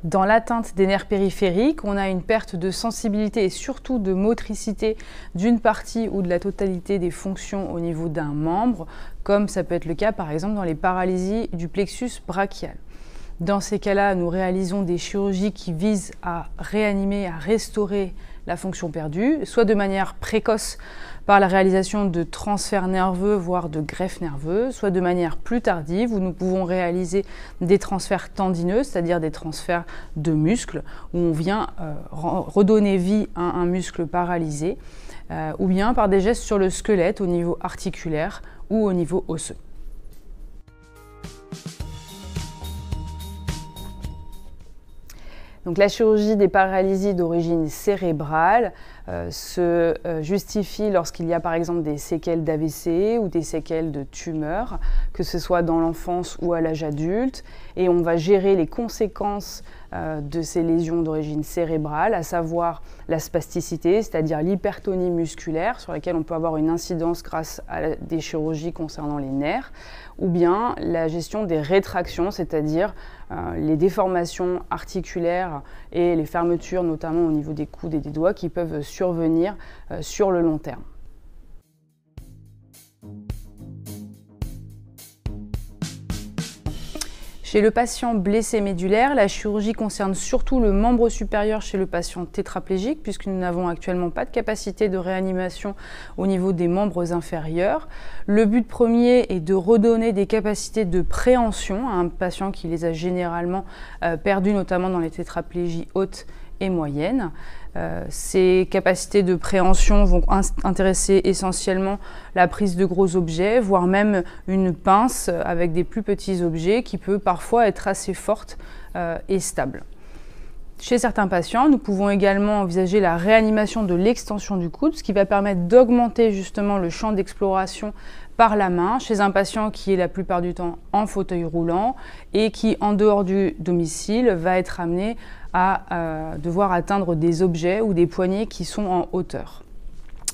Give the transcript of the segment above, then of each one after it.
Dans l'atteinte des nerfs périphériques, on a une perte de sensibilité et surtout de motricité d'une partie ou de la totalité des fonctions au niveau d'un membre, comme ça peut être le cas par exemple dans les paralysies du plexus brachial. Dans ces cas-là, nous réalisons des chirurgies qui visent à réanimer, à restaurer la fonction perdue, soit de manière précoce par la réalisation de transferts nerveux, voire de greffes nerveuses, soit de manière plus tardive où nous pouvons réaliser des transferts tendineux, c'est-à-dire des transferts de muscles, où on vient redonner vie à un muscle paralysé, ou bien par des gestes sur le squelette au niveau articulaire ou au niveau osseux. Donc, la chirurgie des paralysies d'origine cérébrale se justifie lorsqu'il y a par exemple des séquelles d'AVC ou des séquelles de tumeurs, que ce soit dans l'enfance ou à l'âge adulte, et on va gérer les conséquences de ces lésions d'origine cérébrale, à savoir la spasticité, c'est-à-dire l'hypertonie musculaire sur laquelle on peut avoir une incidence grâce à des chirurgies concernant les nerfs, ou bien la gestion des rétractions, c'est-à-dire les déformations articulaires et les fermetures, notamment au niveau des coudes et des doigts, qui peuvent survenir sur le long terme. Chez le patient blessé médulaire, la chirurgie concerne surtout le membre supérieur chez le patient tétraplégique, puisque nous n'avons actuellement pas de capacité de réanimation au niveau des membres inférieurs. Le but premier est de redonner des capacités de préhension à un patient qui les a généralement perdues, notamment dans les tétraplégies hautes et moyennes. Ces capacités de préhension vont intéresser essentiellement la prise de gros objets, voire même une pince avec des plus petits objets qui peut parfois être assez forte et stable. Chez certains patients, nous pouvons également envisager la réanimation de l'extension du coude, ce qui va permettre d'augmenter justement le champ d'exploration par la main chez un patient qui est la plupart du temps en fauteuil roulant et qui, en dehors du domicile, va être amené à devoir atteindre des objets ou des poignées qui sont en hauteur.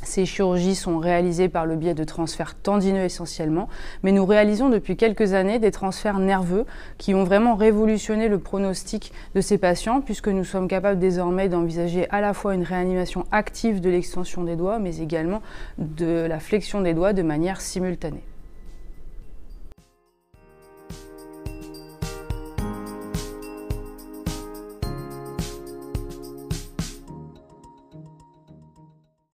Ces chirurgies sont réalisées par le biais de transferts tendineux essentiellement, mais nous réalisons depuis quelques années des transferts nerveux qui ont vraiment révolutionné le pronostic de ces patients, puisque nous sommes capables désormais d'envisager à la fois une réanimation active de l'extension des doigts, mais également de la flexion des doigts de manière simultanée.